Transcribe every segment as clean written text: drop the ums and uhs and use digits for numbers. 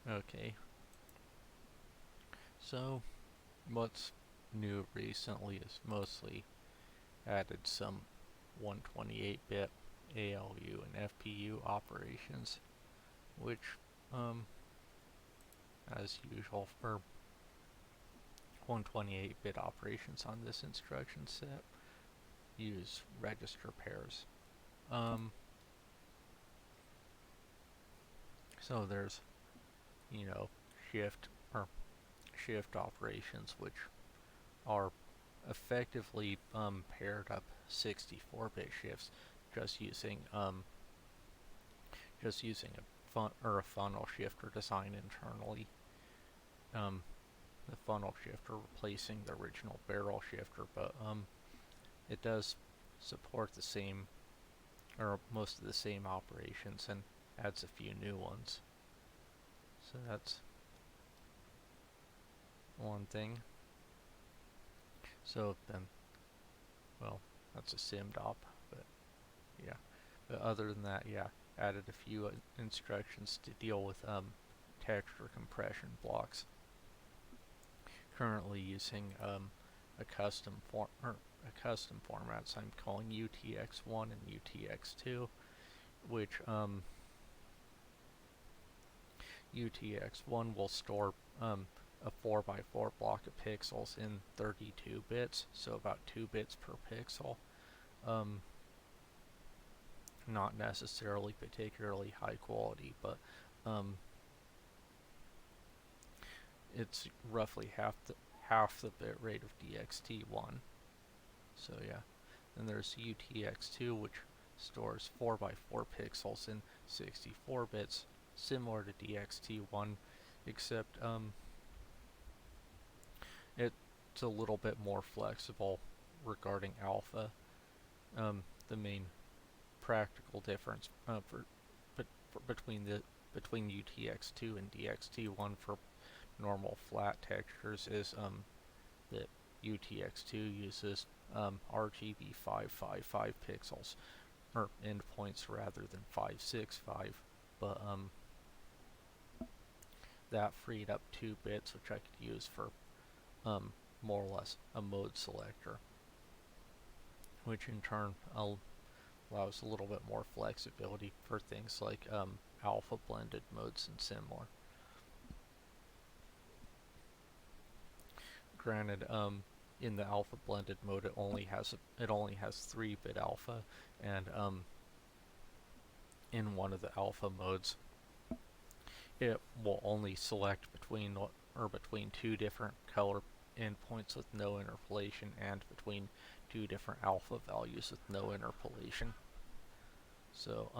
Okay, so what's new recently is mostly added some 128-bit ALU and FPU operations, which, as usual for 128-bit operations on this instruction set, use register pairs. So there's, shift shift operations, which are effectively paired up 64-bit shifts just using a funnel shifter design internally. The funnel shifter replacing the original barrel shifter, but it does support the same, or most of the same operations, and adds a few new ones. So that's one thing. So then, well, that's a SimDop, but yeah. But other than that, yeah, added a few instructions to deal with texture compression blocks. Currently using a custom formats I'm calling UTX1 and UTX2, which UTX1 will store a 4x4 block of pixels in 32 bits, so about 2 bits per pixel. Not necessarily particularly high quality, but it's roughly half the bit rate of DXT1. So yeah. Then there's UTX2, which stores 4x4 pixels in 64 bits, similar to DXT1, except it's a little bit more flexible regarding alpha. The main practical difference between UTX2 and DXT1 for normal flat textures is that UTX2 uses RGB 555 pixels, or endpoints rather than 565, but that freed up 2 bits, which I could use for more or less a mode selector, which in turn allows a little bit more flexibility for things like alpha blended modes and similar. Granted, in the alpha blended mode, it only has 3-bit alpha, and in one of the alpha modes, it will only select between 2 different color endpoints with no interpolation, and between 2 different alpha values with no interpolation. So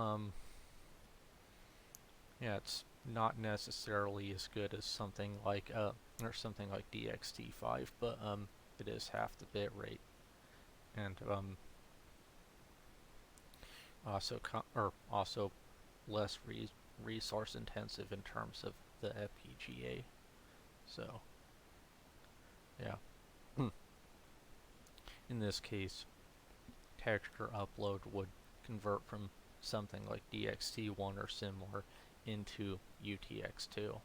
yeah, it's not necessarily as good as something like DXT5, but it is half the bit rate, and also less resource intensive in terms of the FPGA. So yeah. In this case, texture upload would convert from something like DXT1 or similar into UTX2,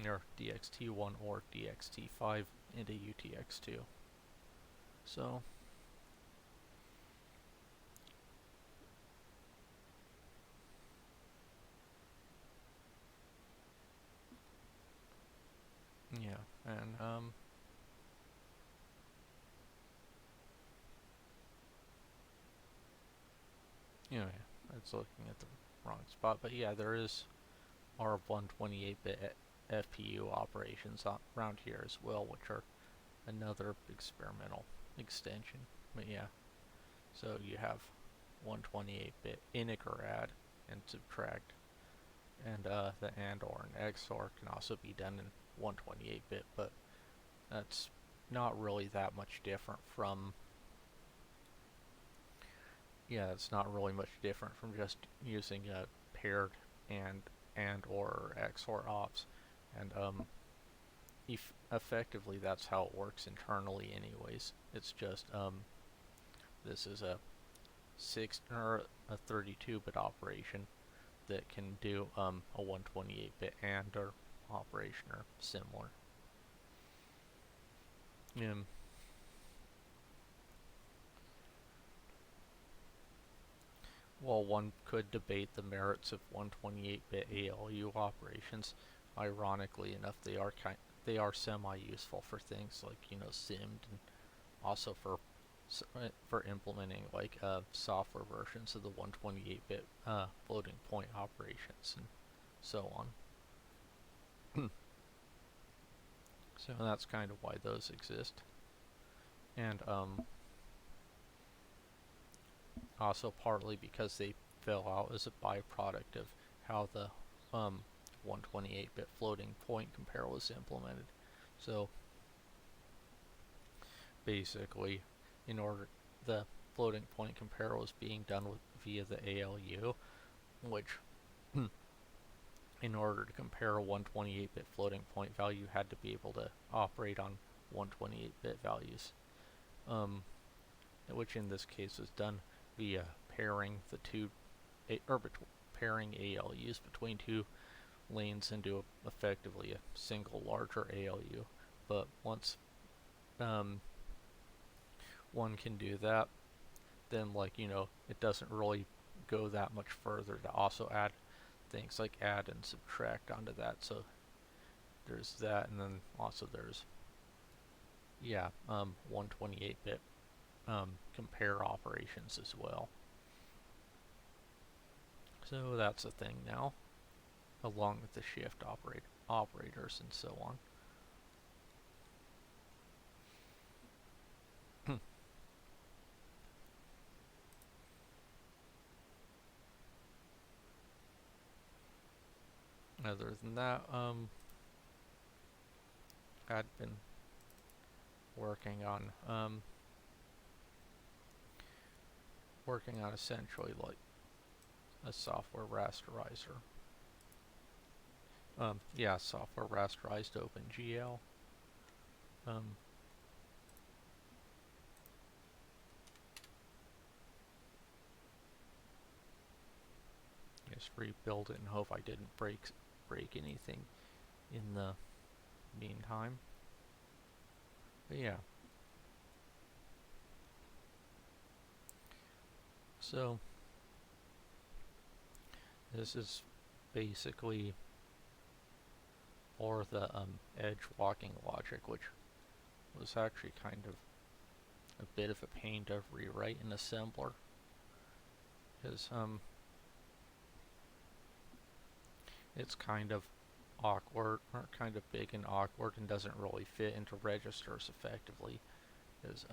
or DXT1 or DXT5 into UTX2. So yeah, and yeah, it's looking at the wrong spot, but yeah, there are 128-bit FPU operations around here as well, which are another experimental extension. But yeah, so you have 128-bit integer add and subtract, and the AND OR and XOR can also be done in 128-bit, but that's not really that much different from it's not really much different from just using a paired and or XOR ops, and effectively that's how it works internally anyways. It's just this is a 32-bit operation that can do a 128-bit AND or operation or similar. While one could debate the merits of 128-bit ALU operations, ironically enough, they are semi-useful for things like SIMD, and also for implementing like software versions of the 128-bit floating point operations and so on. So that's kind of why those exist, and also partly because they fell out as a byproduct of how the 128-bit floating point compare was implemented. So basically, the floating point compare was being done via the ALU, which in order to compare a 128-bit floating point value, you had to be able to operate on 128-bit values, which in this case was done via pairing pairing ALUs between two lanes into effectively a single larger ALU. But once one can do that, then it doesn't really go that much further to also add things like add and subtract onto that. So there's that, and then also there's 128-bit compare operations as well. So that's a thing now, along with the shift operators and so on. Other than that, I'd been working on essentially like a software rasterizer. Software rasterized OpenGL. Just rebuild it and hope I didn't break anything in the meantime. But yeah. So this is basically for the edge walking logic, which was actually kind of a bit of a pain to rewrite in assembler, because it's kind of awkward, or kind of big and awkward, and doesn't really fit into registers effectively. Because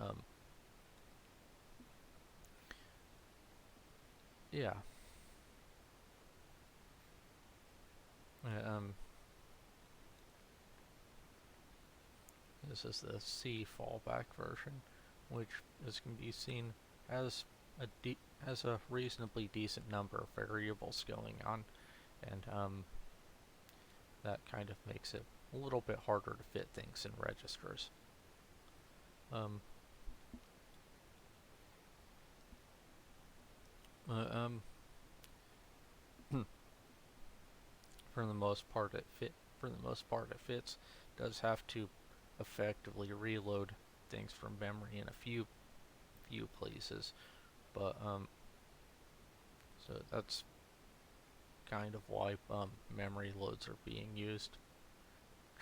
this is the C fallback version, which can be seen as a reasonably decent number of variables going on, and that kind of makes it a little bit harder to fit things in registers. For the most part, it fits. Does have to effectively reload things from memory in a few places, but so that's kind of why memory loads are being used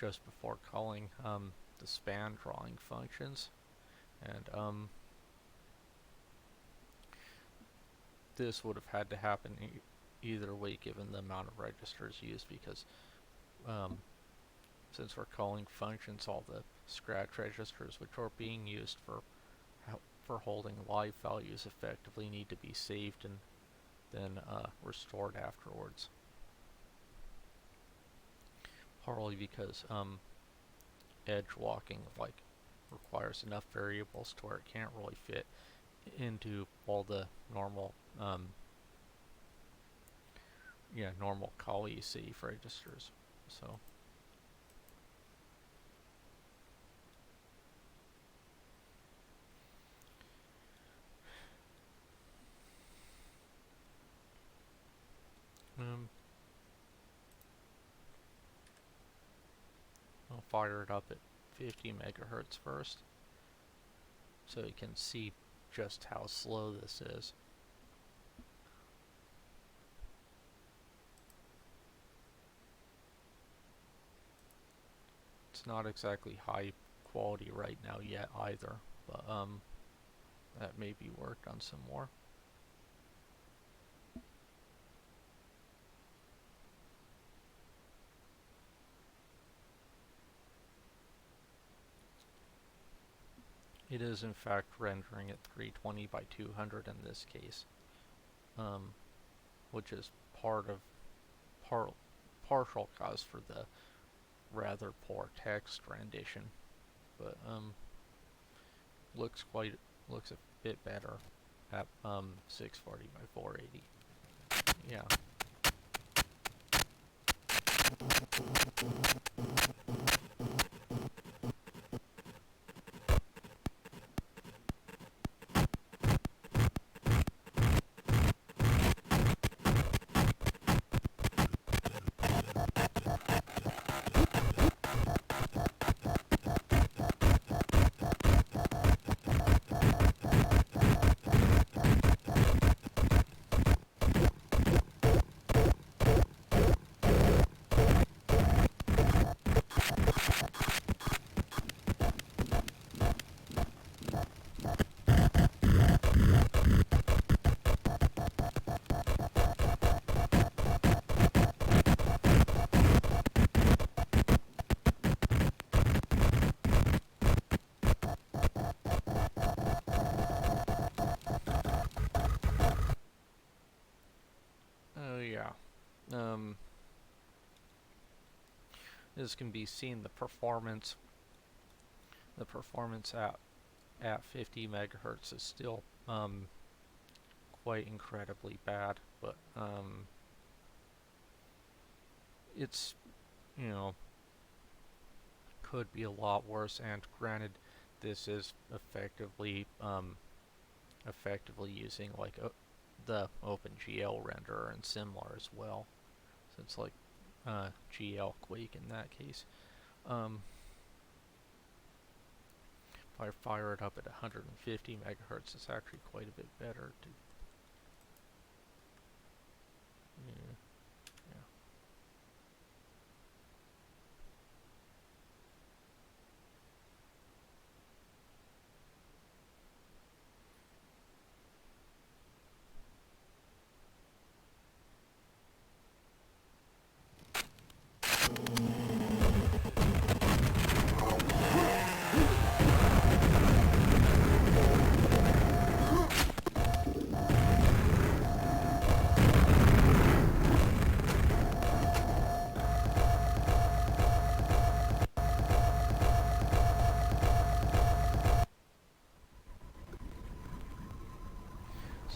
just before calling the span drawing functions, and this would have had to happen either way given the amount of registers used, because since we're calling functions, all the scratch registers which are being used for holding live values effectively need to be saved and then restored afterwards. Partly because edge walking requires enough variables to where it can't really fit into all the normal normal call safe registers. So fire it up at 50 megahertz first, so you can see just how slow this is. It's not exactly high quality right now yet either, but that may be worked on some more. It is in fact rendering at 320 by 200 in this case, which is partial cause for the rather poor text rendition, but looks a bit better at 640 by 480. Yeah. As can be seen, the performance at 50 megahertz is still quite incredibly bad, but it's, you know, could be a lot worse, and granted, this is effectively using like the OpenGL renderer and similar as well. So it's like GLQuake in that case. If I fire it up at 150 megahertz, it's actually quite a bit better. Yeah.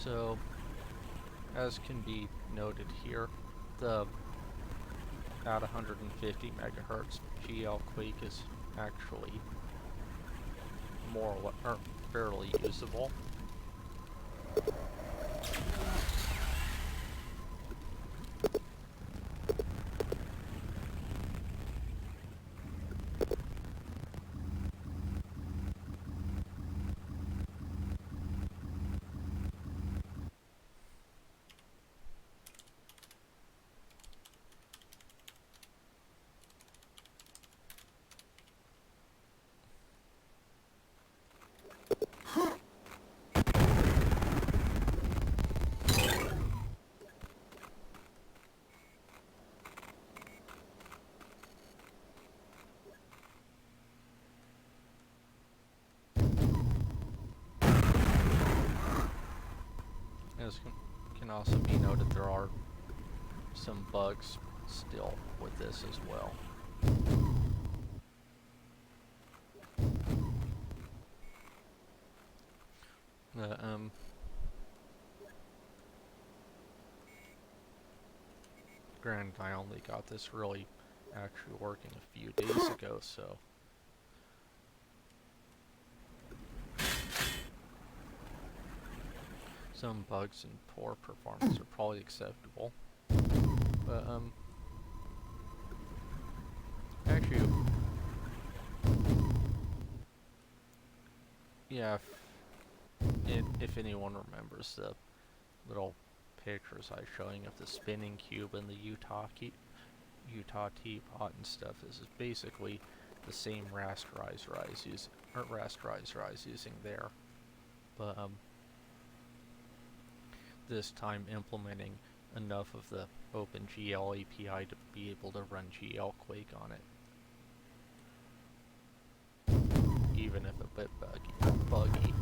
So, as can be noted here, at 150 megahertz, GLQuake is actually fairly usable. As can also be noted, there are some bugs still with this as well. Granted, I only got this really actually working a few days ago, so some bugs and poor performance are probably acceptable. But actually, yeah, if anyone remembers the little pictures I was showing of the spinning cube and the Utah teapot and stuff, this is basically the same rasterizer I was using there, but this time implementing enough of the OpenGL API to be able to run GLQuake on it, even if a bit buggy.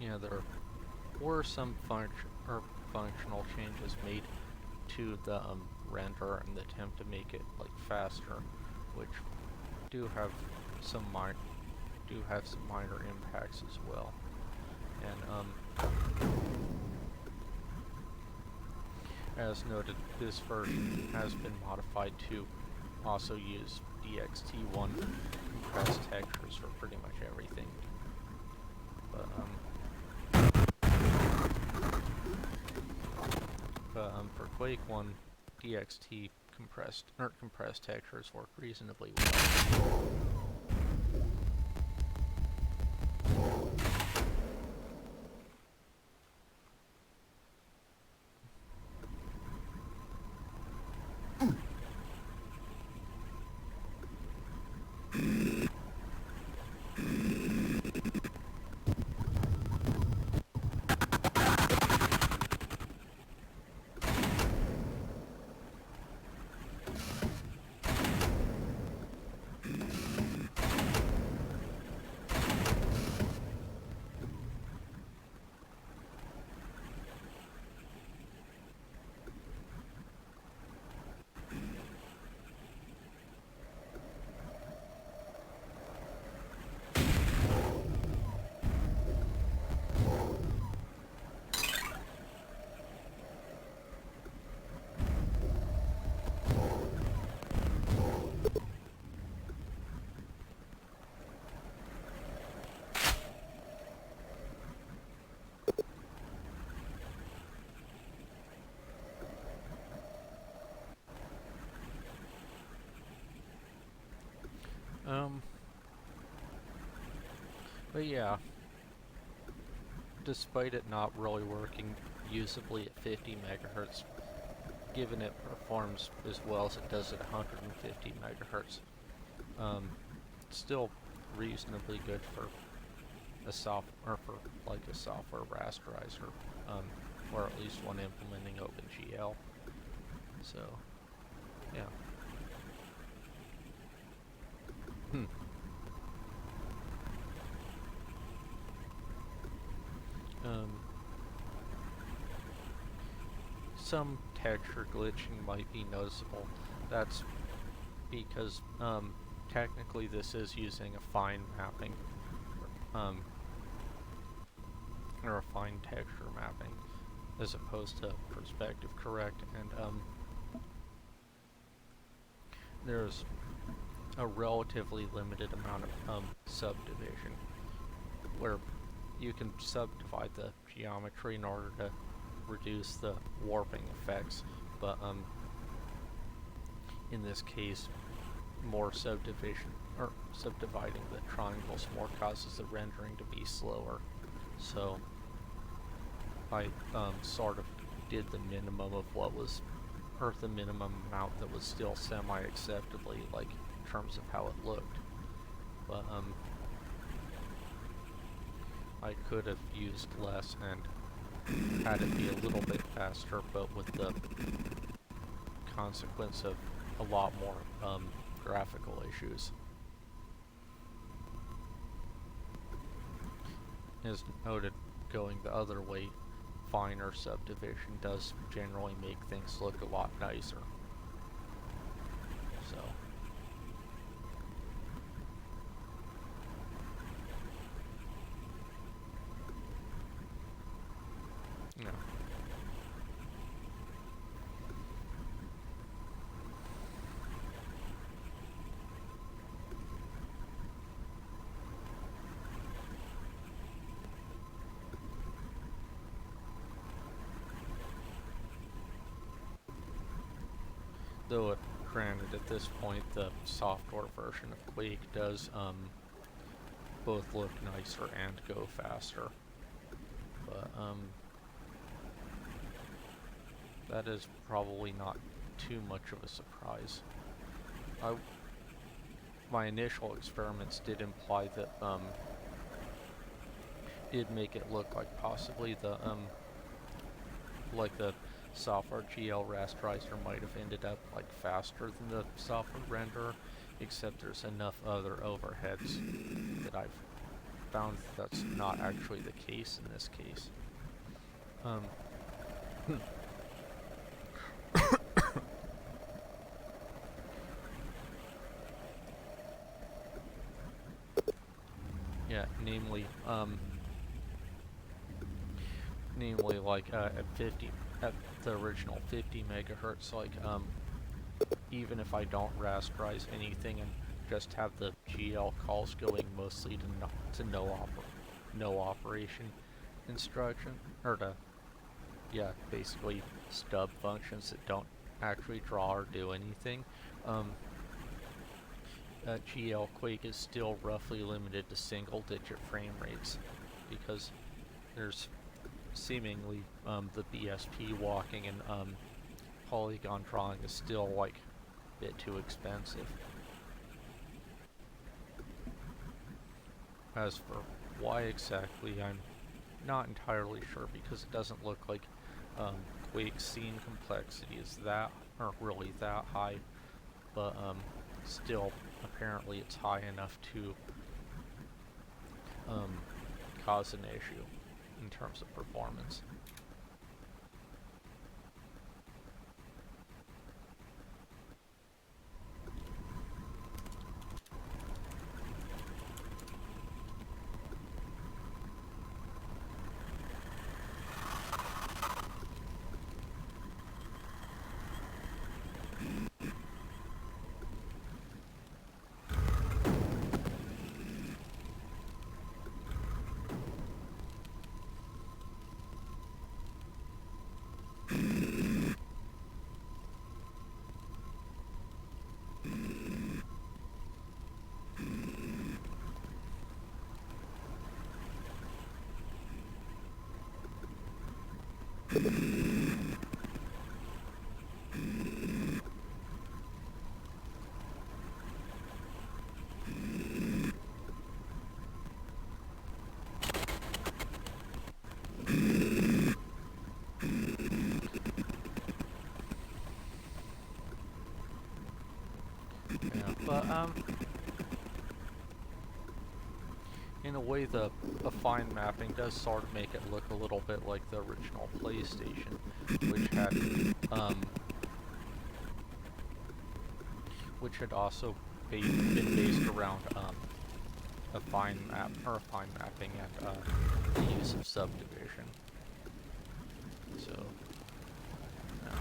Yeah, there were some functional changes made to the render in the attempt to make it like faster, which do have some minor impacts as well. And as noted, this version has been modified to also use BJX2 compressed textures for pretty much everything. But for Quake 1, DXT compressed textures work reasonably well. But yeah, despite it not really working usably at 50 megahertz, given it performs as well as it does at 150 megahertz, still reasonably good for a software rasterizer, or at least one implementing OpenGL. So, yeah. Some texture glitching might be noticeable. That's because technically this is using a fine mapping, or a fine texture mapping, as opposed to perspective correct, and there's a relatively limited amount of subdivision, where you can subdivide the geometry in order to reduce the warping effects, but in this case, more subdividing the triangles more causes the rendering to be slower. So I sort of did the minimum of what was, or the minimum amount that was still semi-acceptably, like, in terms of how it looked. But I could have used less and had it be a little bit faster, but with the consequence of a lot more graphical issues. As noted, going the other way, finer subdivision does generally make things look a lot nicer. So, yeah. Though, granted, at this point, the software version of Quake does both look nicer and go faster. But that is probably not too much of a surprise. My initial experiments did imply that did make it look like possibly the software GL rasterizer might have ended up like faster than the software renderer, except there's enough other overheads that I've found that's not actually the case in this case. Yeah, namely like at the original 50 megahertz, like even if I don't rasterize anything and just have the GL calls going mostly to no operation instruction, or to, yeah, basically stub functions that don't actually draw or do anything, GLQuake is still roughly limited to single-digit frame rates, because there's seemingly the BSP walking and polygon drawing is still like a bit too expensive. As for why exactly, I'm not entirely sure, because it doesn't look like Quake's scene complexity is really that high, but still apparently it's high enough to cause an issue in terms of performance. Yeah, but in a way, the fine mapping does sort of make it look a little bit like the original PlayStation, which had also been based around a fine mapping and the use of subdivision. So, yeah.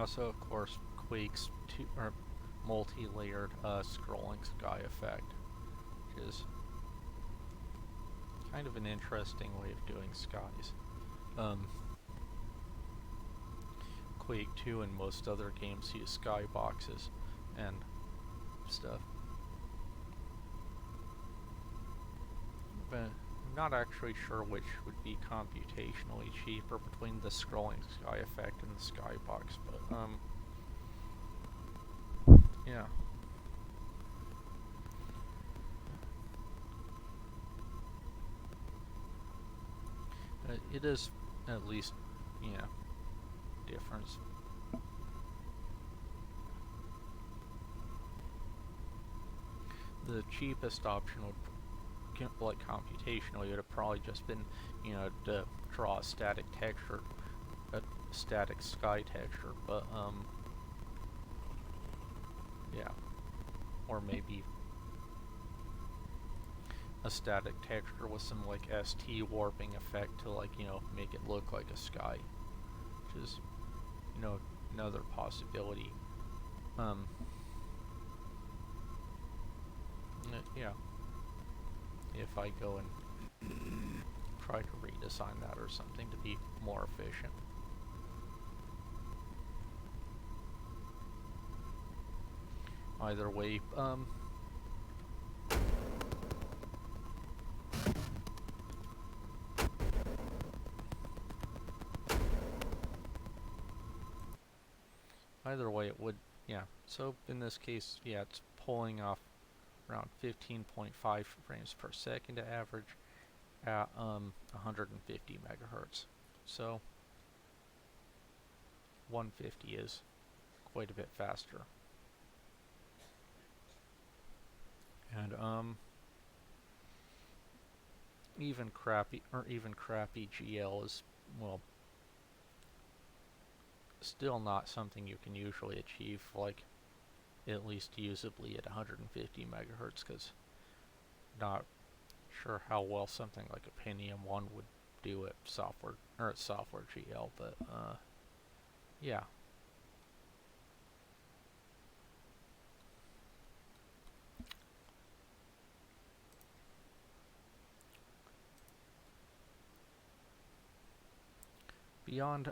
also, of course, Quake's multi-layered scrolling sky effect, which is kind of an interesting way of doing skies. Quake 2 and most other games use skyboxes and stuff. But I'm not actually sure which would be computationally cheaper between the scrolling sky effect and the skybox, but yeah. It is at least, yeah, difference. The cheapest option would, like computationally, would have probably just been, you know, to draw a static texture, a static sky texture, but yeah, or maybe a static texture with some like ST warping effect to, like, you know, make it look like a sky, which is, you know, another possibility. Yeah, if I go and try to redesign that or something to be more efficient. Either way, either way it would, yeah. So in this case, yeah, it's pulling off around 15.5 frames per second to average at 150 megahertz. So 150 is quite a bit faster. And even crappy GL is, well, still not something you can usually achieve, like, at least usably at 150 megahertz, because not sure how well something like a Pentium 1 would do at software GL, but yeah. Beyond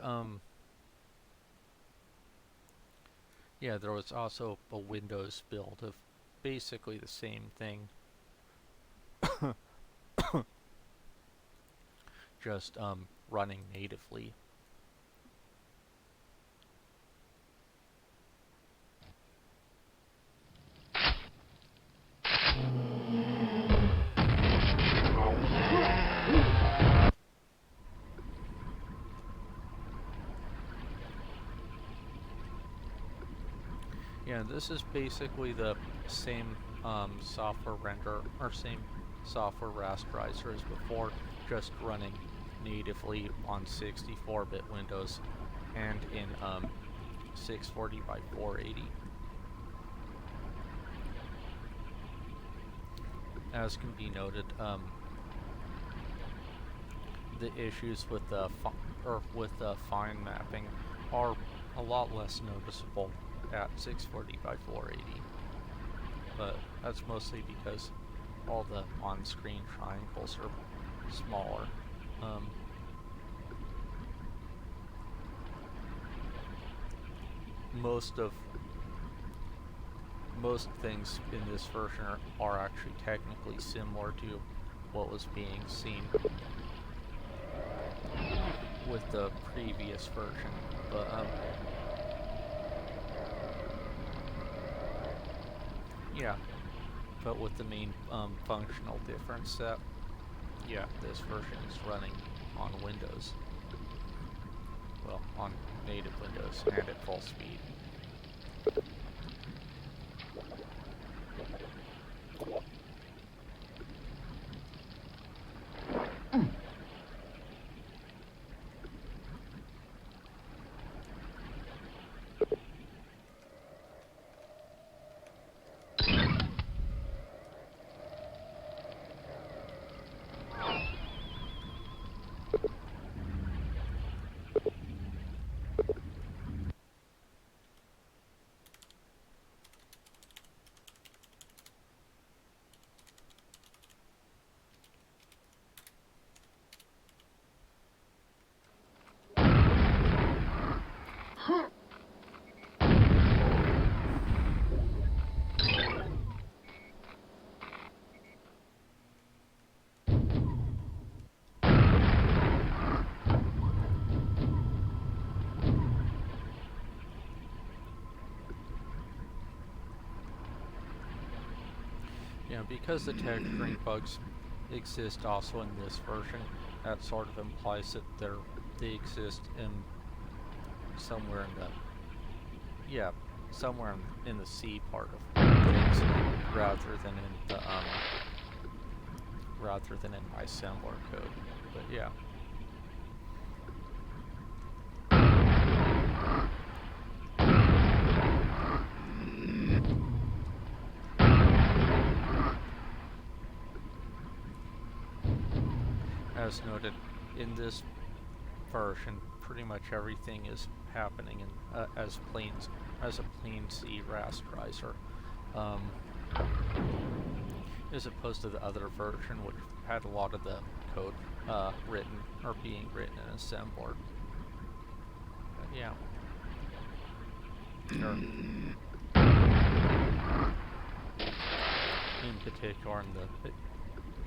yeah, there was also a Windows build of basically the same thing, just running natively. Yeah, this is basically the same software render, or same software rasterizer as before, just running natively on 64-bit Windows and in 640 by 480. As can be noted, the issues with the fine mapping are a lot less noticeable at 640 by 480, but that's mostly because all the on-screen triangles are smaller. Most things in this version are actually technically similar to what was being seen with the previous version, but yeah, but with the main functional difference that, yeah, this version is running on Windows. Well, on native Windows and at full speed. You know, because the texturing bugs exist also in this version, that sort of implies that they exist in somewhere in the, yeah, somewhere in the C part of things, rather than in my assembler code. But yeah. As noted, in this version, pretty much everything is happening in as a plain C rasterizer, as opposed to the other version, which had a lot of the code being written in assembler. But yeah. In particular, in the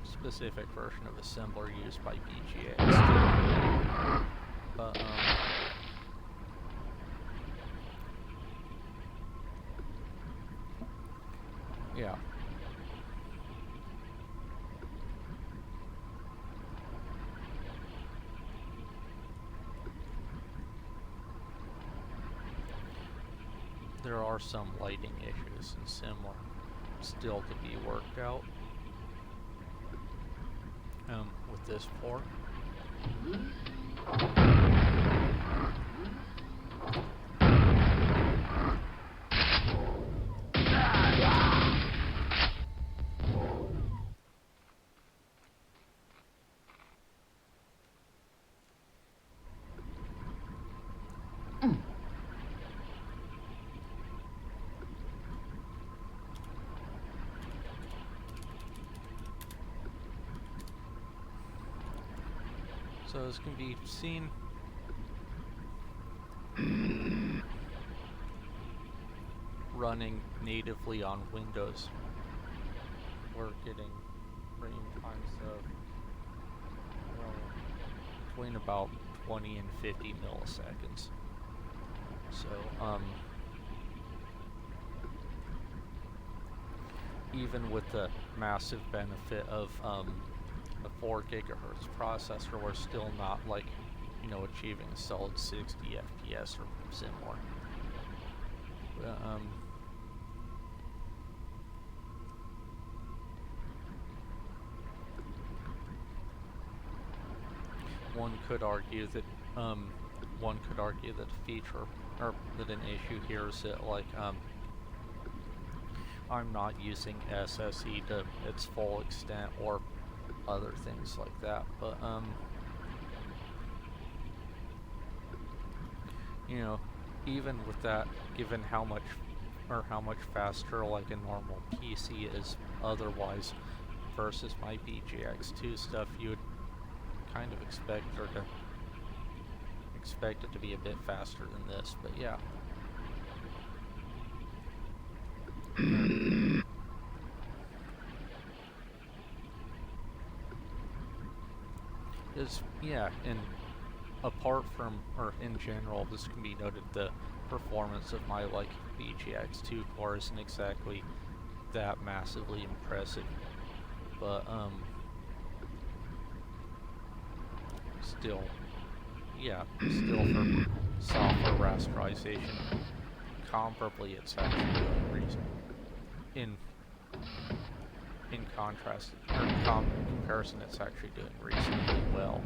specific version of assembler used by BJX2. But yeah. There are some lighting issues in Similar still to be worked out with this port. So as can be seen, running natively on Windows, we're getting frame times of between about 20 and 50 milliseconds. So even with the massive benefit of a 4 gigahertz processor, we're still not, like, you know, achieving a solid 60 FPS or similar. But, one could argue that the feature, or that an issue here is that, like, I'm not using SSE to its full extent, or other things like that, but you know, even with that, given how much faster like a normal PC is otherwise versus my BJX2 stuff, you would kind of expect it to be a bit faster than this, but yeah. And apart from, or in general, this can be noted, the performance of my, like, BJX2 core isn't exactly that massively impressive, but still for software rasterization, comparably, it's actually doing reasonable. In contrast, or in comparison, it's actually doing reasonably well.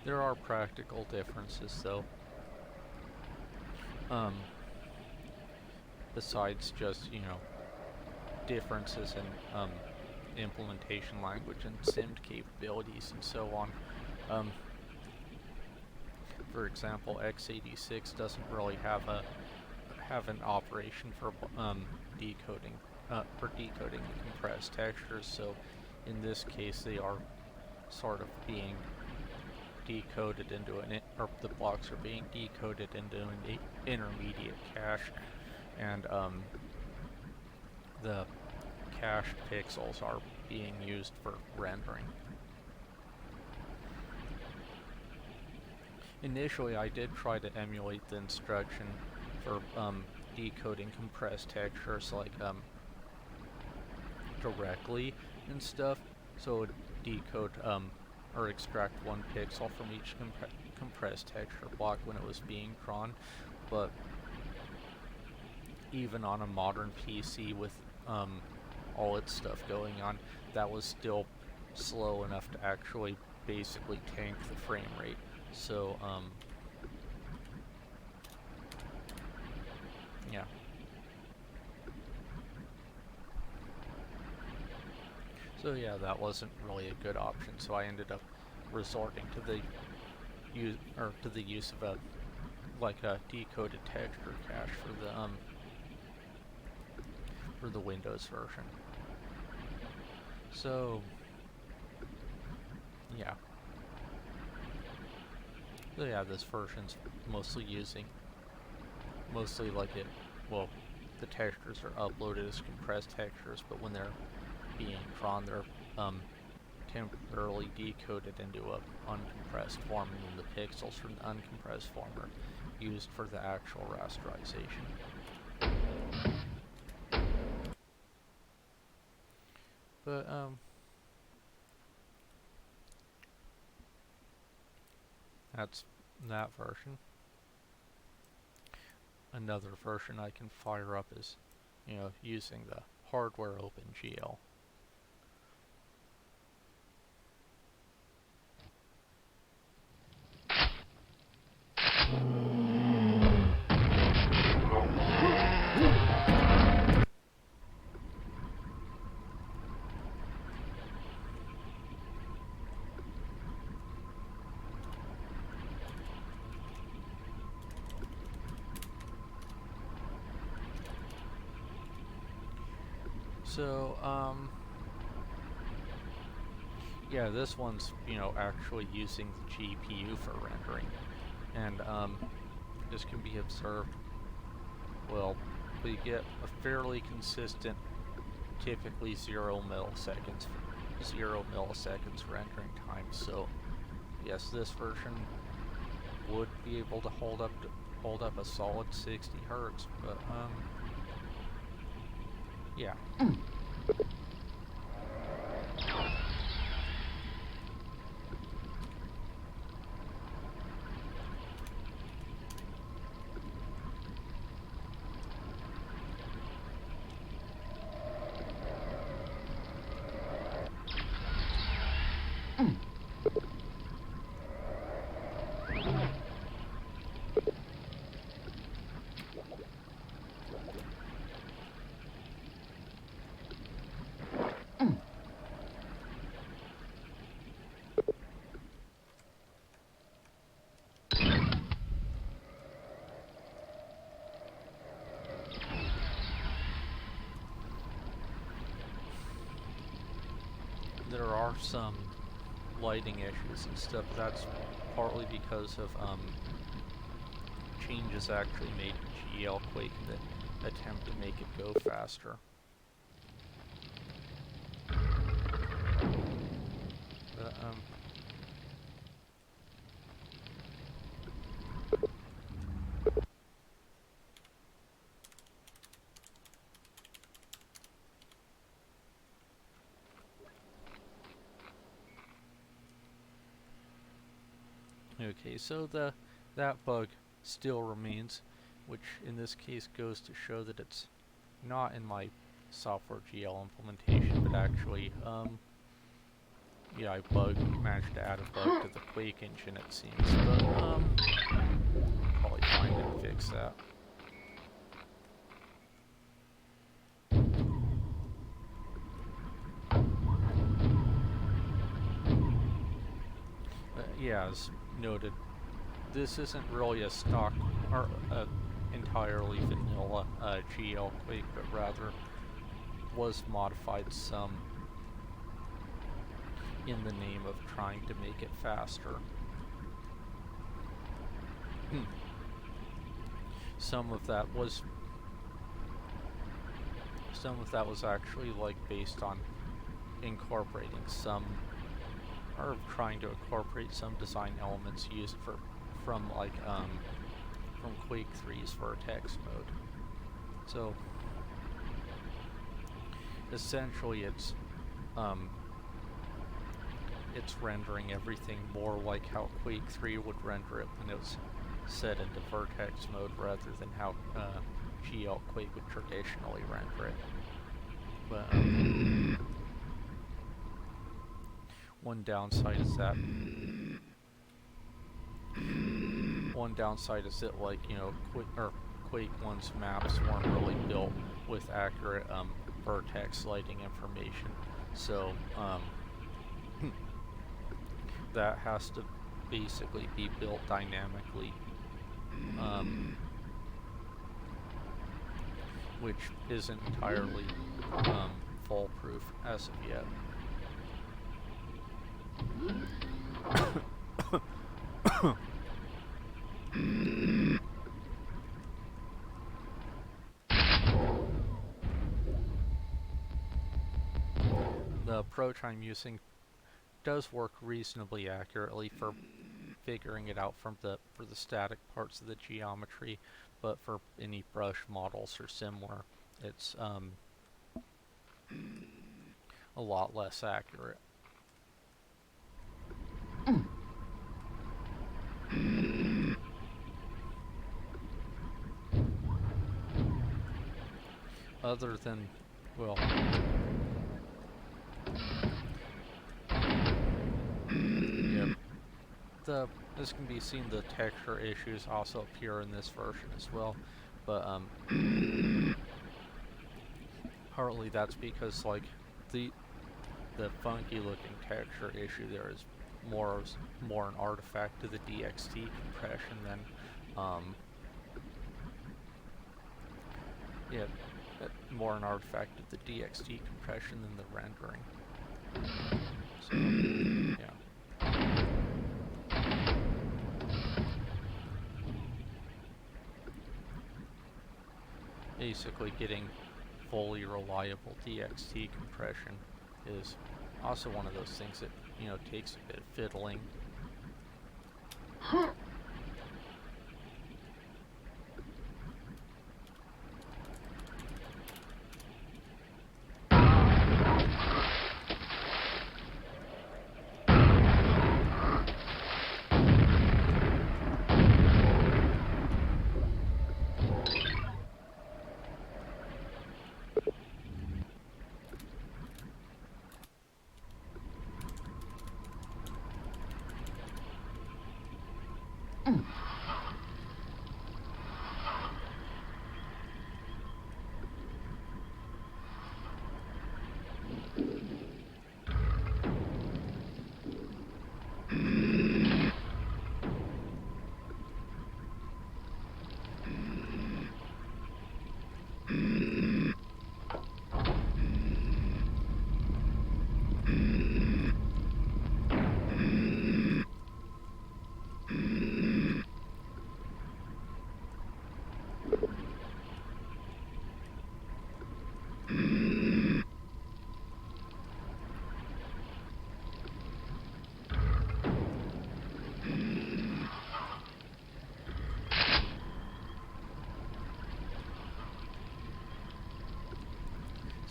There are practical differences, though. Besides just, you know, differences in implementation language and SIMD capabilities and so on. For example, x86 doesn't really have an operation for decoding the compressed textures. So in this case, they are sort of being decoded into or the blocks are being decoded into an intermediate cache, and the cached pixels are being used for rendering. Initially, I did try to emulate the instruction for decoding compressed textures, like directly and stuff, so it would decode or extract one pixel from each compressed texture block when it was being drawn. But even on a modern PC with all its stuff going on, that was still slow enough to actually basically tank the frame rate. So yeah. So yeah, that wasn't really a good option. So I ended up resorting to the use of a decoded texture cache for the Windows version. So yeah. So yeah, this version's mostly the textures are uploaded as compressed textures, but when they're being drawn, they're temporarily decoded into a uncompressed form, and then the pixels from the uncompressed form are used for the actual rasterization. But that's that version. Another version I can fire up is, using the hardware OpenGL. So, yeah, this one's, actually using the GPU for rendering. And, this can be observed, well, we get a fairly consistent, typically 0 milliseconds rendering time. So, yes, this version would be able to hold up a solid 60 hertz, but, yeah. There are some lighting issues and stuff. That's partly because of changes actually made to GLQuake that attempt to make it go faster. But, okay, so that bug still remains, which in this case goes to show that it's not in my software GL implementation, but actually, yeah, I managed to add a bug to the Quake engine, it seems, but, probably find it and fix that. yeah, as noted, this isn't really a stock or entirely vanilla GLQuake, but rather was modified some in the name of trying to make it faster. Some of that was actually like based on incorporating some, or trying to incorporate some design elements used from Quake 3's vertex mode. So essentially it's rendering everything more like how Quake 3 would render it when it was set into vertex mode, rather than how GLQuake would traditionally render it. But one downside is that like, you know, Quake 1's maps weren't really built with accurate vertex lighting information, so that has to basically be built dynamically, which isn't entirely foolproof as of yet. The approach I'm using does work reasonably accurately for figuring it out for the static parts of the geometry, but for any brush models or similar, it's a lot less accurate. Other than, well, yep. This can be seen, the texture issues also appear in this version as well, but partly that's because like the funky looking texture issue there is more an artifact of the DXT compression than more an artifact of the DXT compression than the rendering. So yeah. Basically getting fully reliable DXT compression is also one of those things that, you know, takes a bit of fiddling.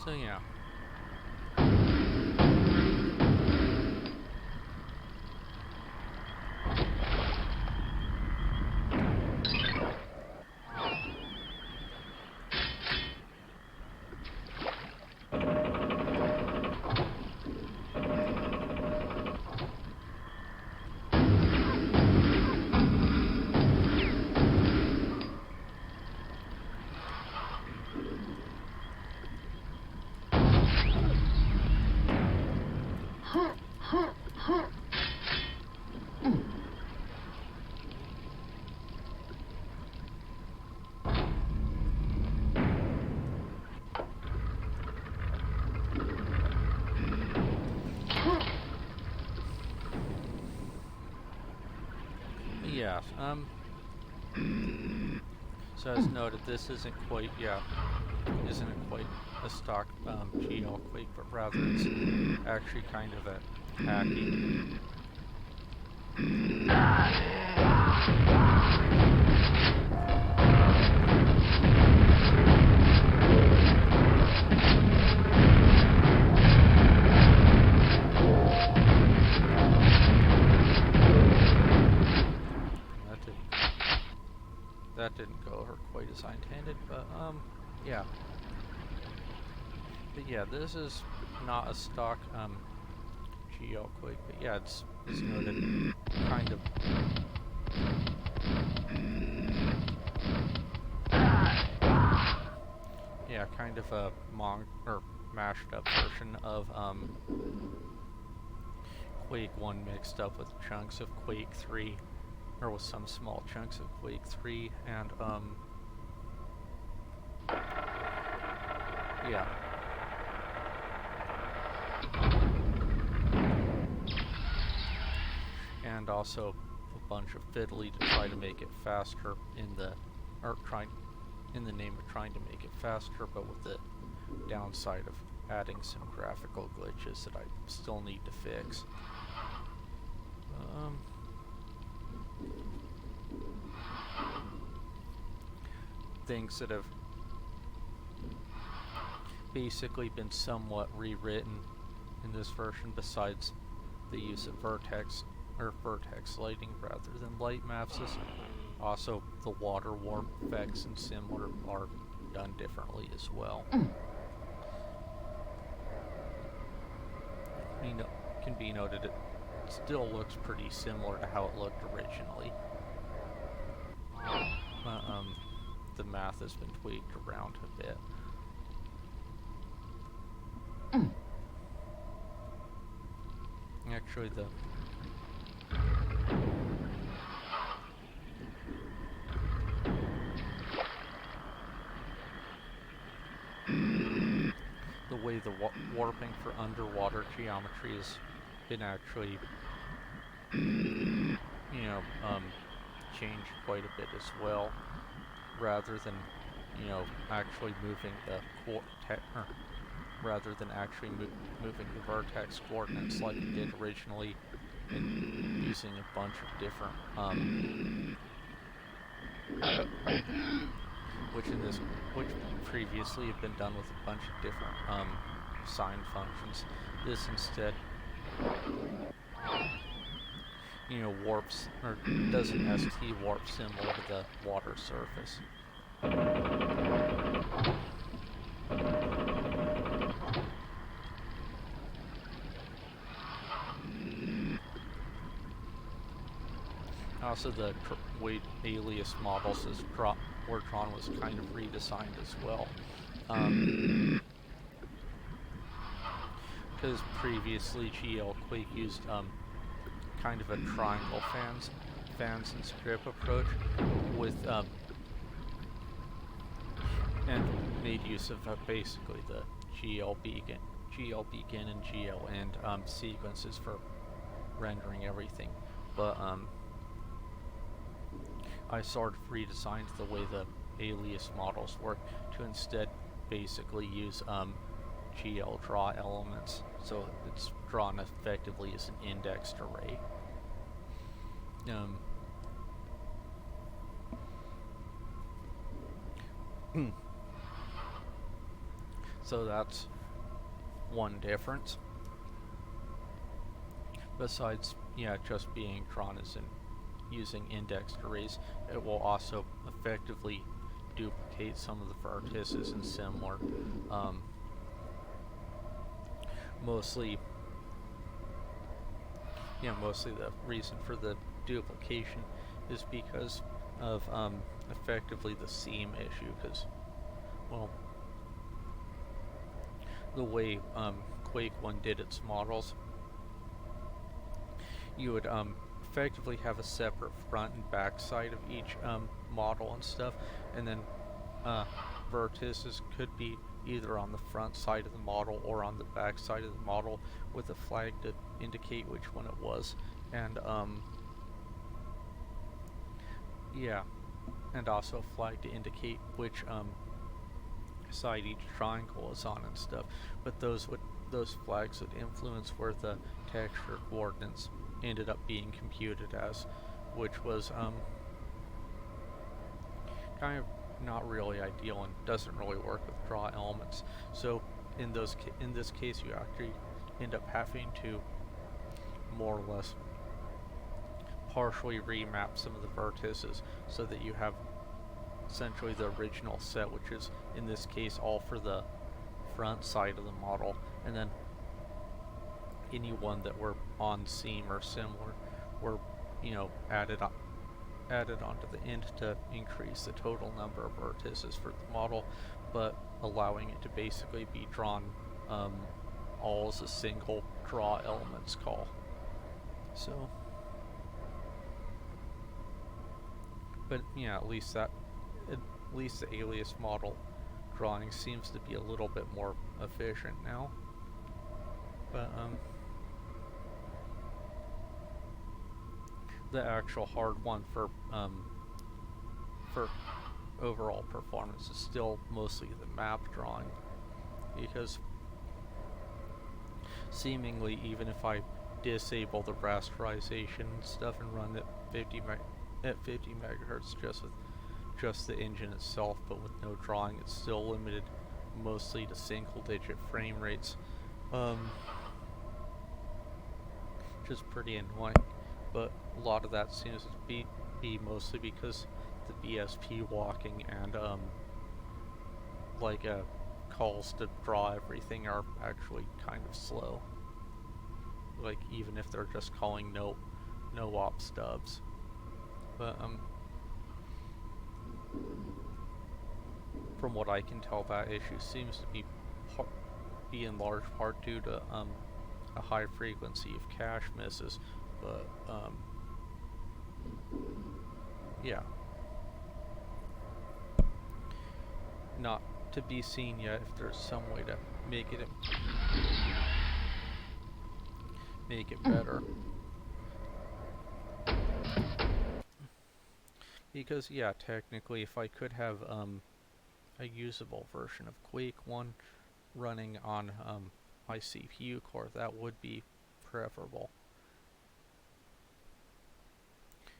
So yeah. yeah, so as noted, this isn't quite a stock GLQuake, but rather it's actually kind of a hacky. That didn't go over quite as I intended, but yeah. But yeah, this is not a stock GLQuake, but yeah, it's noted kind of kind of a mashed up version of Quake 1 mixed up with chunks of Quake 3, or with some small chunks of Quake 3, and yeah. And also a bunch of fiddly to try to make it faster in the name of trying to make it faster, but with the downside of adding some graphical glitches that I still need to fix. Things that have basically been somewhat rewritten in this version, besides the use of vertex lighting rather than light maps, is also the water warp effects and similar are done differently as well. Can be noted it still looks pretty similar to how it looked originally. But the math has been tweaked around a bit. Actually, the way the warping for underwater geometry has been actually, changed quite a bit as well, rather than, actually moving the moving the vertex coordinates like it did originally, and using a bunch of different which previously had been done with a bunch of different sign functions. This instead, warps, or does an ST warp similar to the water surface. Also, the way alias models were drawn was kind of redesigned as well. Because previously GLQuake used kind of a triangle fans and strip approach with and made use of basically the GL begin and GL end sequences for rendering everything, but I sort of redesigned the way the alias models work to instead basically use GL draw elements, so it's drawn effectively as an indexed array. So that's one difference. Besides, just being drawn as in using indexed arrays, it will also effectively duplicate some of the vertices and similar. Mostly the reason for the duplication is because of effectively the seam issue, because, well, the way Quake 1 did its models, you would effectively have a separate front and back side of each model and stuff, and then vertices could be either on the front side of the model or on the back side of the model with a flag to indicate which one it was, and Yeah, and also a flag to indicate which side each triangle is on and stuff. But those flags would influence where the texture coordinates ended up being computed as, which was kind of not really ideal and doesn't really work with draw elements. So in this case, you actually end up having to more or less partially remap some of the vertices so that you have essentially the original set, which is in this case all for the front side of the model, and then any one that were on seam or similar were, you know, added onto the end to increase the total number of vertices for the model, but allowing it to basically be drawn all as a single draw elements call. So, but yeah, at least the alias model drawing seems to be a little bit more efficient now. But the actual hard one for overall performance is still mostly the map drawing, because seemingly even if I disable the rasterization stuff and run at 50 megahertz just the engine itself, but with no drawing, it's still limited mostly to single-digit frame rates, which is pretty annoying. But a lot of that seems to be mostly because the BSP walking and calls to draw everything are actually kind of slow. Like even if they're just calling no op stubs. But from what I can tell, that issue seems to be in large part due to a high frequency of cache misses. But yeah, not to be seen yet if there's some way to make it better. Because yeah, technically if I could have a usable version of Quake 1 running on my CPU core, that would be preferable.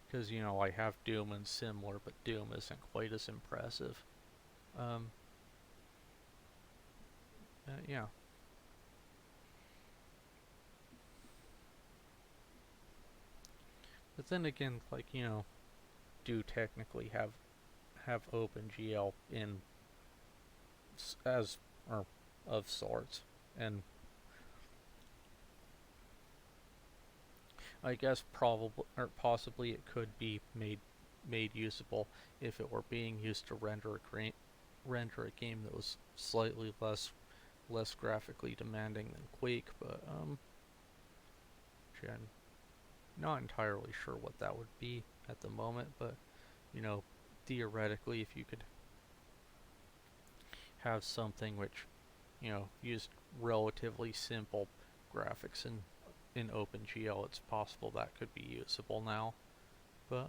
Because, you know, I have Doom and similar, but Doom isn't quite as impressive. Yeah. But then again, like, you know, do technically have OpenGL in as or of sorts, and I guess probably or possibly it could be made usable if it were being used to render a game that was slightly less graphically demanding than Quake, but I'm not entirely sure what that would be at the moment. But you know, theoretically, if you could have something which, you know, used relatively simple graphics in OpenGL, it's possible that could be usable now. But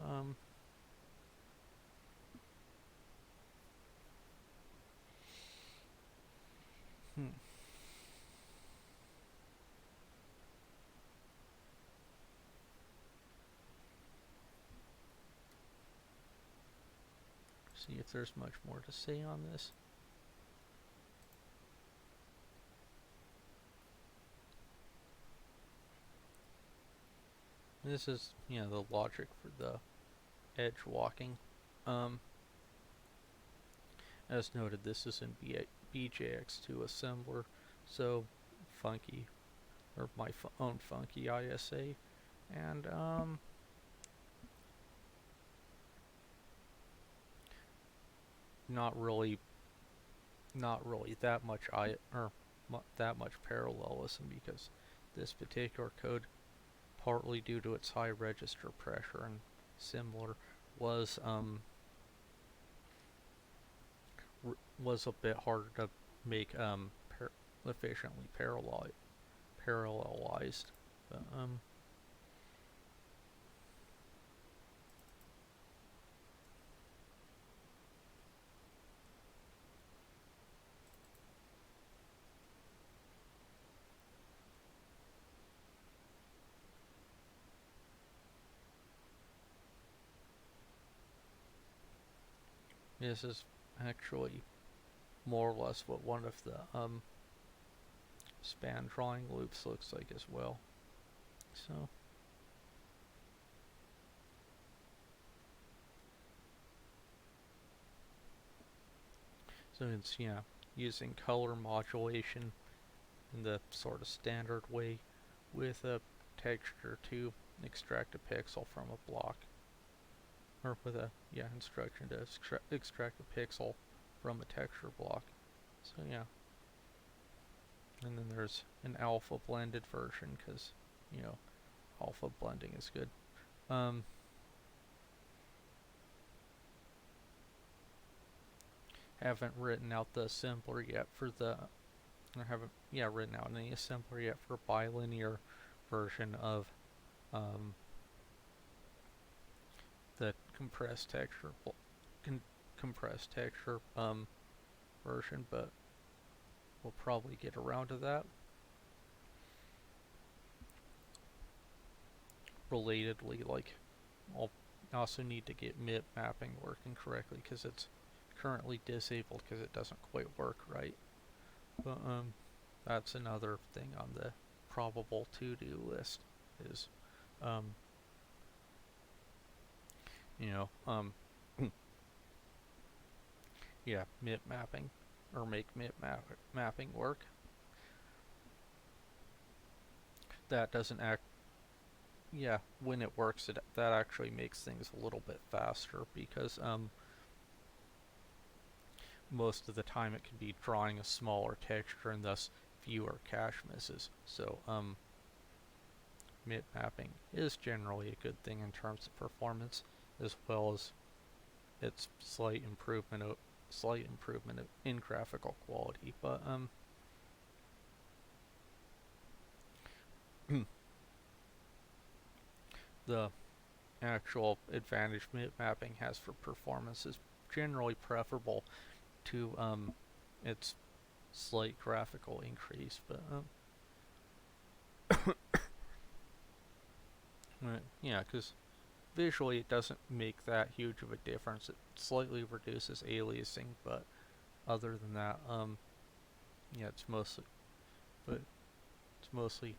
see if there's much more to say on this. This is, you know, the logic for the edge walking. As noted, this is in BJX2 assembler, so funky, or my own funky ISA, and not really that much that much parallelism, because this particular code, partly due to its high register pressure and similar, was a bit harder to make efficiently parallelized. But, this is actually more or less what one of the span drawing loops looks like as well. So it's, yeah, using color modulation in the sort of standard way with a texture to extract a pixel from a block, or with a instruction to extract a pixel from a texture block. So yeah, and then there's an alpha blended version because alpha blending is good. Haven't written out the assembler yet for the I haven't written out any assembler yet for bilinear version of the compressed texture version, but we'll probably get around to that. Relatedly, like, I'll also need to get MIP mapping working correctly because it's currently disabled because it doesn't quite work right. But that's another thing on the probable to-do list is yeah, MIP mapping, or make MIP mapping work. That doesn't act, when it works, that actually makes things a little bit faster because most of the time it can be drawing a smaller texture and thus fewer cache misses. So MIP mapping is generally a good thing in terms of performance, as well as its slight improvement in graphical quality. But the actual advantage MIP mapping has for performance is generally preferable to its slight graphical increase. But yeah, because visually it doesn't make that huge of a difference. It slightly reduces aliasing, but other than that, it's mostly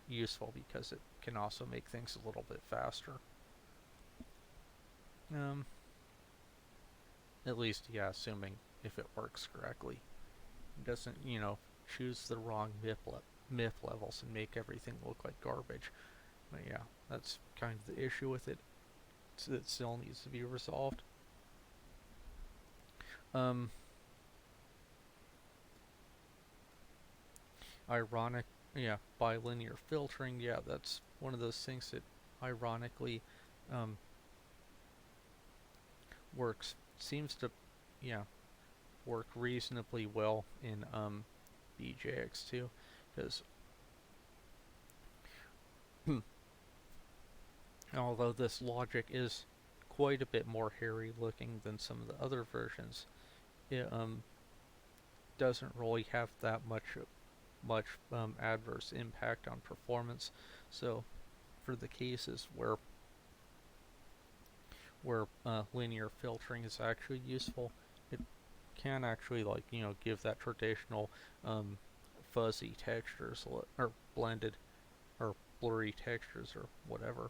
useful because it can also make things a little bit faster. At least, assuming if it works correctly. It doesn't, choose the wrong MIP levels and make everything look like garbage. But yeah, that's kind of the issue with it. It still needs to be resolved. Bilinear filtering, that's one of those things that ironically seems to work reasonably well in BJX2, because although this logic is quite a bit more hairy looking than some of the other versions, it doesn't really have that much adverse impact on performance. So for the cases where linear filtering is actually useful, it can actually give that traditional fuzzy textures or blended or blurry textures or whatever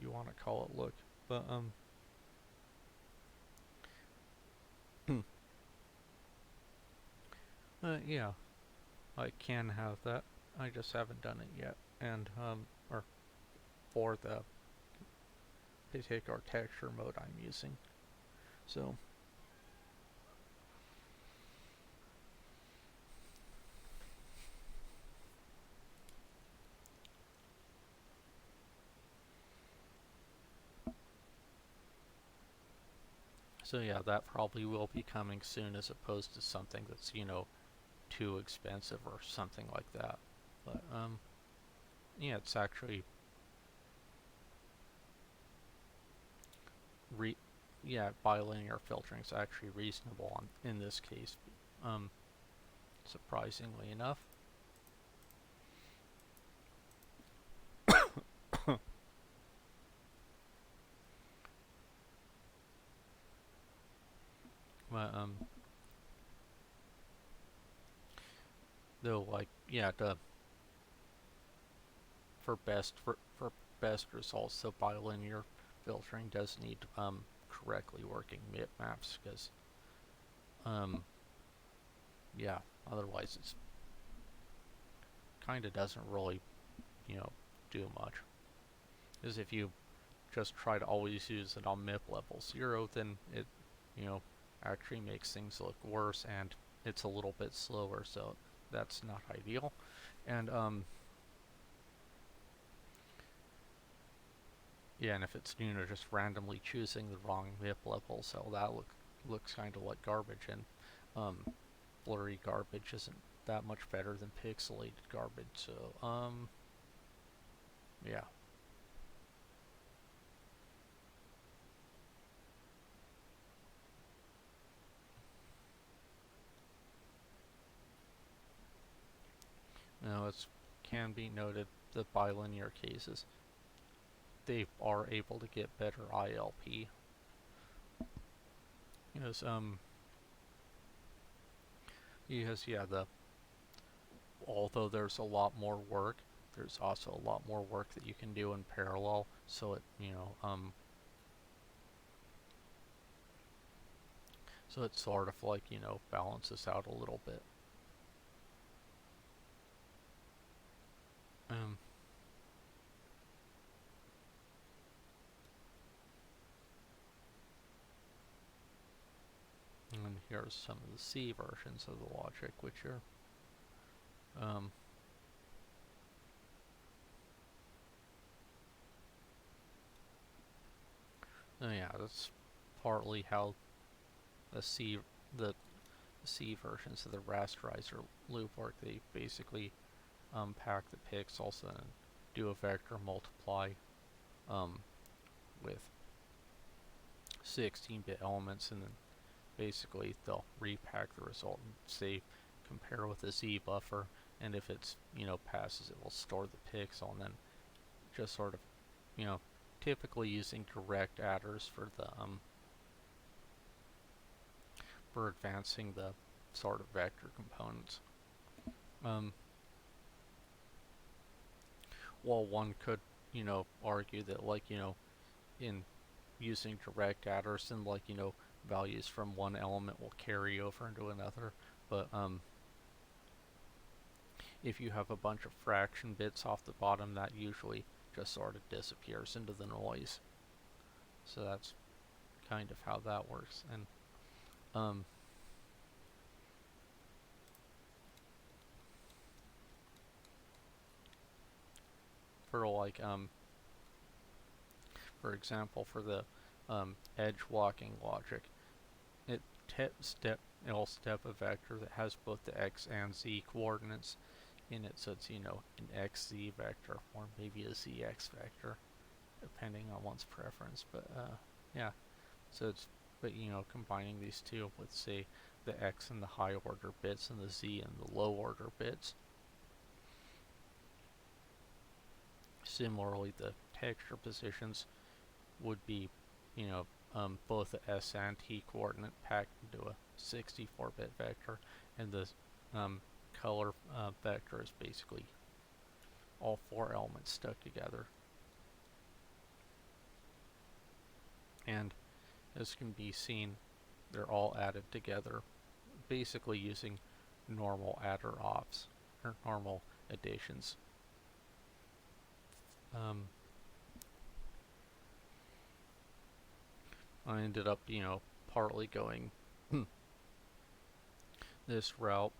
you want to call it look. But I can have that. I just haven't done it yet, and or for the particular texture mode I'm using. So that probably will be coming soon, as opposed to something that's too expensive or something like that. But it's actually bilinear filtering is actually reasonable in this case, surprisingly enough. yeah, for best results, the bilinear filtering does need correctly working MIP maps, because yeah, otherwise it's kind of doesn't really, do much. Because if you just try to always use it on MIP level 0, then it, you know, actually makes things look worse, and it's a little bit slower, so that's not ideal. And yeah, and if it's, just randomly choosing the wrong MIP level, so that looks kind of like garbage, and blurry garbage isn't that much better than pixelated garbage, so yeah. Now, it can be noted that bilinear cases, they are able to get better ILP. Because yeah, although there's a lot more work, there's also a lot more work that you can do in parallel, so it, so it sort of like, balances out a little bit. Um, and here's some of the C versions of the logic, which are, oh yeah, that's partly how the the C versions of the rasterizer loop work. They basically pack the pixels and do a vector multiply with 16-bit elements, and then basically they'll repack the result and say compare with the Z buffer, and if it's, passes, it will store the pixel, and then just sort of, typically using direct adders for the for advancing the sort of vector components. Well, one could, argue that, like, in using direct adders, and, like, values from one element will carry over into another, but if you have a bunch of fraction bits off the bottom, that usually just sort of disappears into the noise. So that's kind of how that works. And for, like, for example, for the edge walking logic, it'll step a vector that has both the x and z coordinates in it, so it's, an xz vector or maybe a zx vector, depending on one's preference. But yeah, so it's, but, combining these two with, say, the x and the high order bits and the z and the low order bits. Similarly, the texture positions would be, both the s and t coordinate packed into a 64-bit vector, and the color vector is basically all 4 elements stuck together. And as can be seen, they're all added together, basically using normal adder offs, or normal additions. I ended up, partly going this route,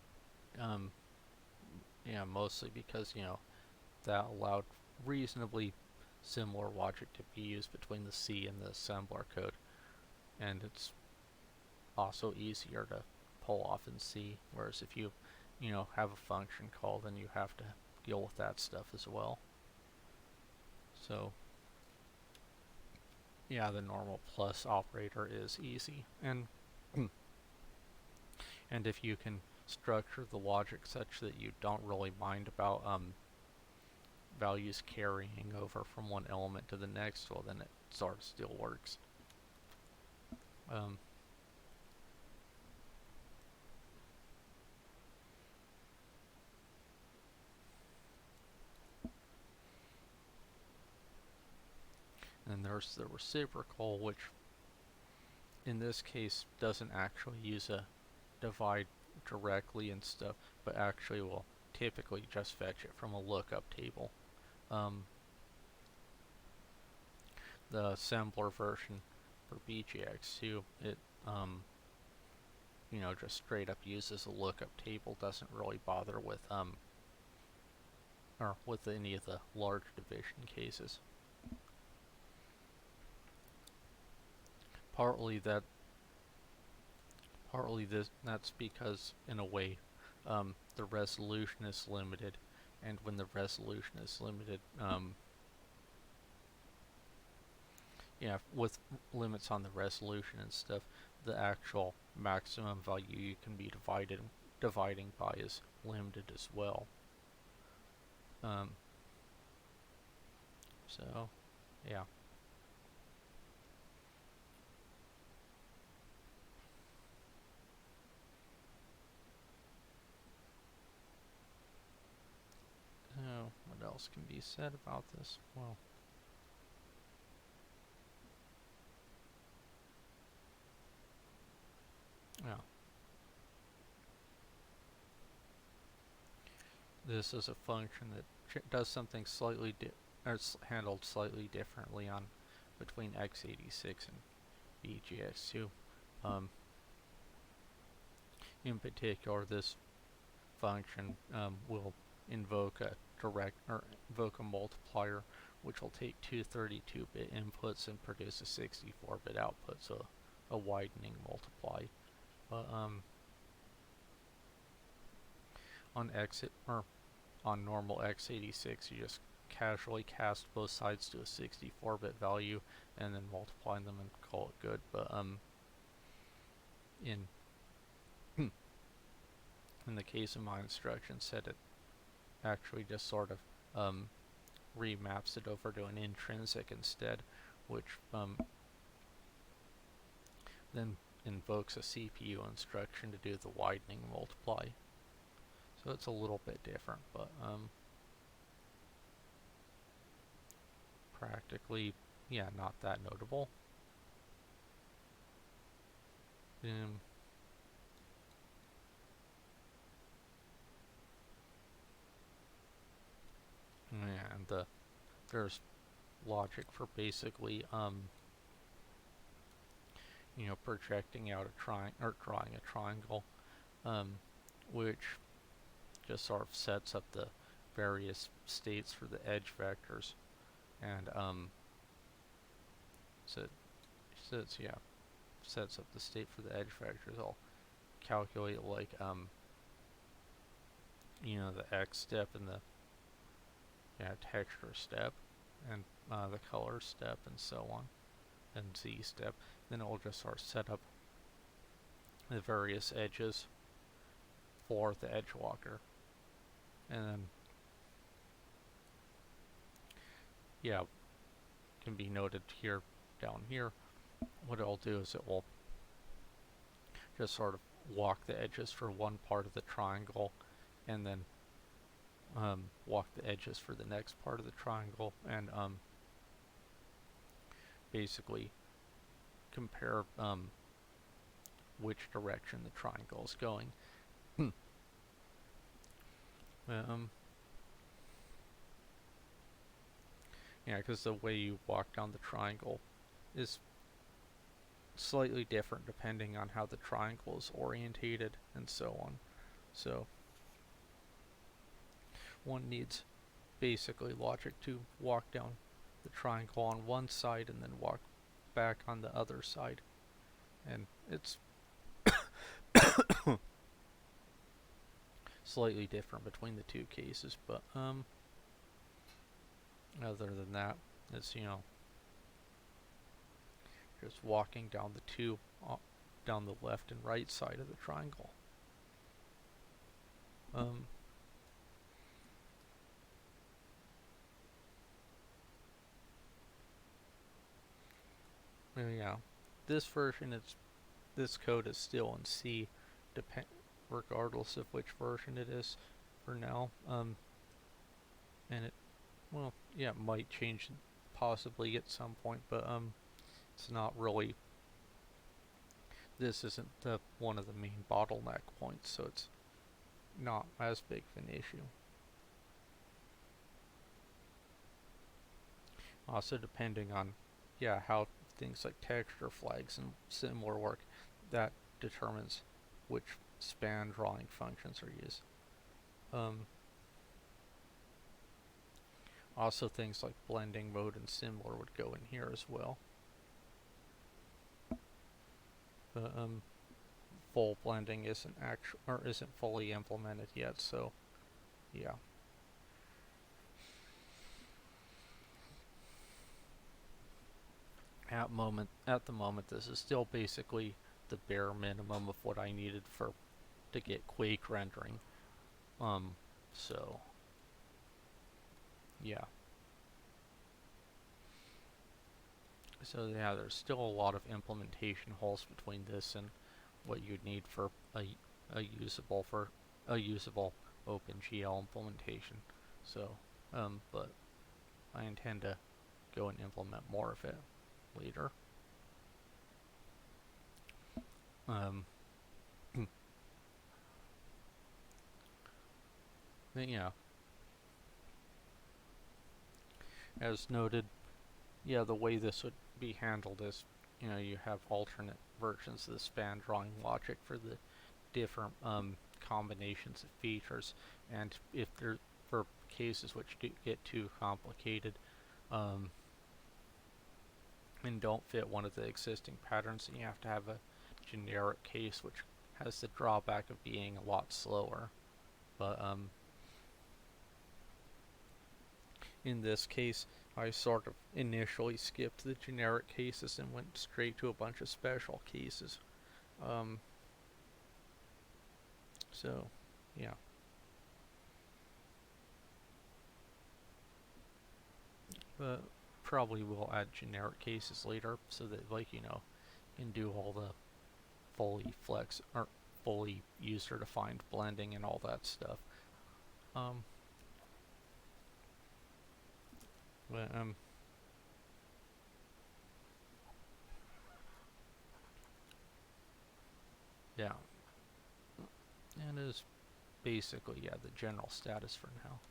yeah, mostly because, that allowed reasonably similar logic to be used between the C and the assembler code, and it's also easier to pull off in C, whereas if you, have a function call, then you have to deal with that stuff as well. So yeah, the normal plus operator is easy, and and if you can structure the logic such that you don't really mind about values carrying over from one element to the next, well, then it sort of still works. And there's the reciprocal, which in this case doesn't actually use a divide directly and stuff, but actually will typically just fetch it from a lookup table. The assembler version for BJX2, it just straight up uses a lookup table, doesn't really bother with or with any of the large division cases. Partly that's because in a way the resolution is limited, and when the resolution is limited, with limits on the resolution and stuff, the actual maximum value you can be dividing by is limited as well. So, yeah. Oh, what else can be said about this? Well, yeah. This is a function that does something slightly handled slightly differently on between x86 and BJX2. In particular, this function will invoke a multiplier, which will take two 32-bit inputs and produce a 64-bit output, so a widening multiply. But on normal x86, you just casually cast both sides to a 64-bit value and then multiply them and call it good. But in the case of my instruction set, it actually just sort of remaps it over to an intrinsic instead, which then invokes a CPU instruction to do the widening multiply. So it's a little bit different, but practically, yeah, not that notable. And there's logic for basically projecting out a drawing a triangle, which just sort of sets up the various states for the edge vectors, and sets up the state for the edge vectors. I'll calculate like the X step and the texture step and the color step and so on, and Z step. Then it will just sort of set up the various edges for the edge walker, and then can be noted here down here. What it'll do is it will just sort of walk the edges for one part of the triangle, and then walk the edges for the next part of the triangle, and basically compare which direction the triangle is going. Because the way you walk down the triangle is slightly different depending on how the triangle is orientated and so on. So one needs basically logic to walk down the triangle on one side and then walk back on the other side, and it's slightly different between the two cases, but other than that, it's just walking down down the left and right side of the triangle. This version, this code is still in C, regardless of which version it is for now. And it might change possibly at some point, but it's not really. This isn't one of the main bottleneck points, so it's not as big of an issue. Also, depending on, how things like texture flags and similar work, that determines which span drawing functions are used. Also, things like blending mode and similar would go in here as well. But full blending isn't fully implemented yet, so yeah. At the moment, this is still basically the bare minimum of what I needed to get Quake rendering. So yeah. So yeah, there's still a lot of implementation holes between this and what you'd need for a usable OpenGL implementation. So, but I intend to go and implement more of it later. But yeah, as noted, the way this would be handled is, you have alternate versions of the span drawing logic for the different combinations of features, and if they're for cases which do get too complicated and don't fit one of the existing patterns, then you have to have a generic case which has the drawback of being a lot slower. But in this case, I sort of initially skipped the generic cases and went straight to a bunch of special cases. So, yeah. But probably will add generic cases later so that, can do all the fully fully user-defined blending and all that stuff. But yeah, and is basically the general status for now.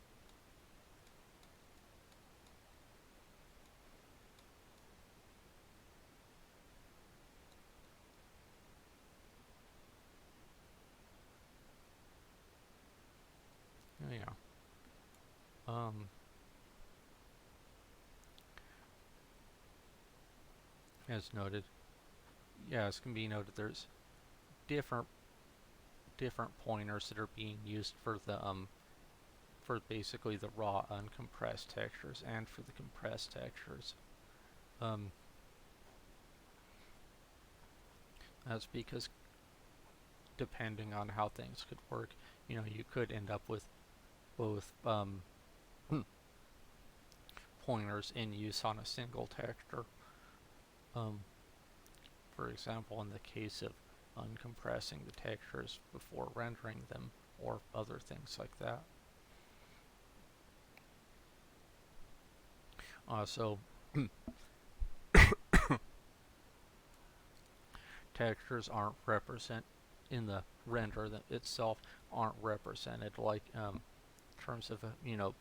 Yeah. As noted, as can be noted, there's different pointers that are being used for the for basically the raw uncompressed textures and for the compressed textures. That's because depending on how things could work, you could end up with both pointers in use on a single texture. For example, in the case of uncompressing the textures before rendering them, or other things like that. Also, textures aren't in the render itself aren't represented like in terms of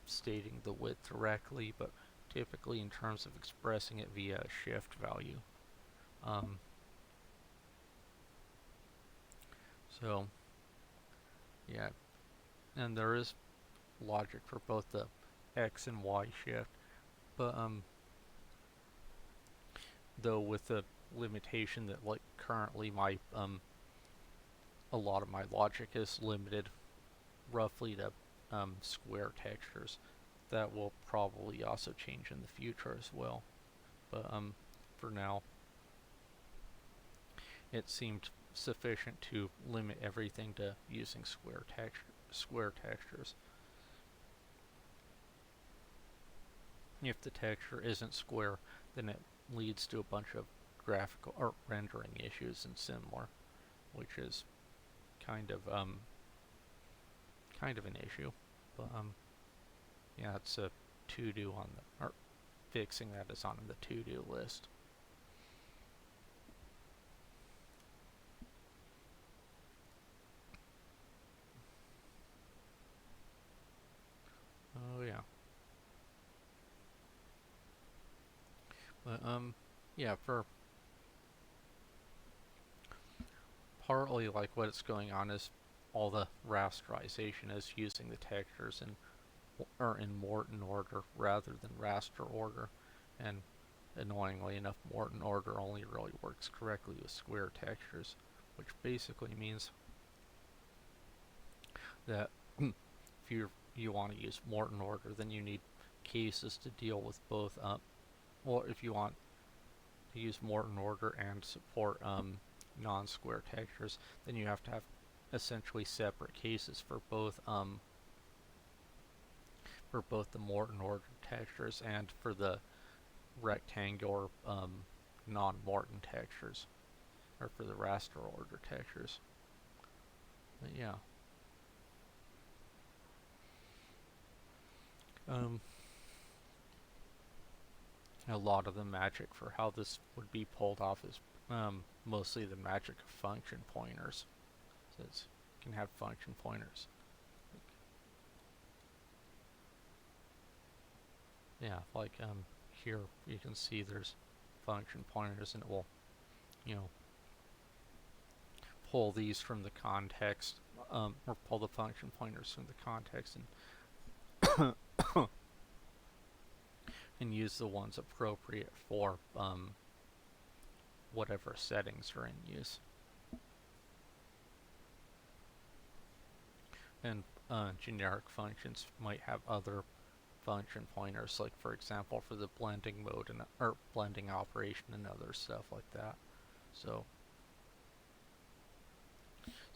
stating the width directly, but typically in terms of expressing it via a shift value. So yeah, and there is logic for both the X and Y shift, but though with the limitation that currently my a lot of my logic is limited roughly to square textures. That will probably also change in the future as well, but for now it seemed sufficient to limit everything to using square textures. If the texture isn't square, then it leads to a bunch of graphical or rendering issues and similar, which is kind of an issue. But it's a to-do on the fixing that is on the to-do list. Oh yeah. But yeah, for partly like what's going on is all the rasterization is using the textures in Morton order rather than raster order, and annoyingly enough, Morton order only really works correctly with square textures, which basically means that if you want to use Morton order, then you need cases to deal with both. Well, if you want to use Morton order and support non-square textures, then you have to have essentially separate cases for both the Morton order textures and for the rectangular non-Morton textures, or for the raster order textures. But yeah. A lot of the magic for how this would be pulled off is mostly the magic of function pointers. So you can have function pointers. Yeah, like here you can see there's function pointers, and it will, pull these from the context, or pull the function pointers from the context and use the ones appropriate for whatever settings are in use. And generic functions might have other function pointers, like for example for the blending mode or blending operation and other stuff like that. So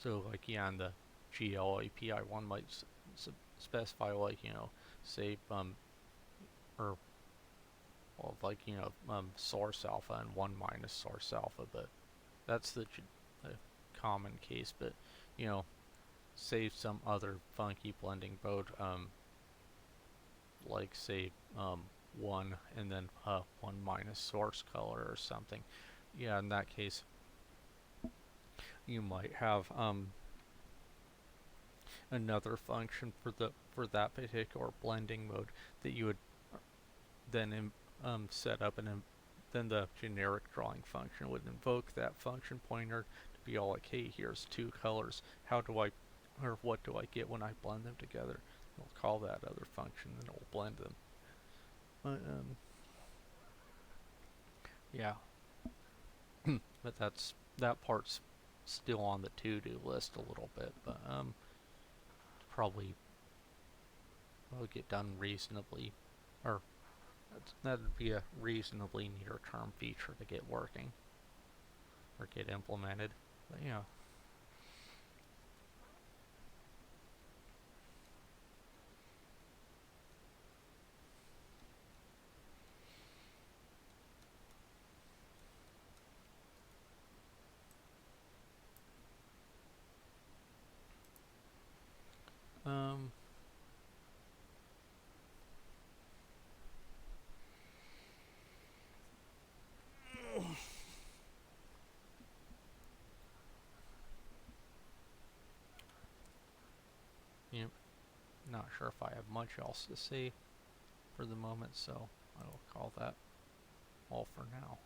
like yeah, in the GL API, one might specify like say or well like source alpha and 1 minus source alpha, but that's the common case. But say some other funky blending mode, like say 1 and then 1 minus source color or something. Yeah, in that case you might have another function for that particular blending mode that you would then set up, and then the generic drawing function would invoke that function pointer to be all like, hey, here's two colors. What do I get when I blend them together? We'll call that other function, and it will blend them. But yeah, but that part's still on the to-do list a little bit, but probably will get done reasonably, or that'd be a reasonably near-term feature to get working or get implemented. But yeah. Yep. Not sure if I have much else to say for the moment, so I will call that all for now.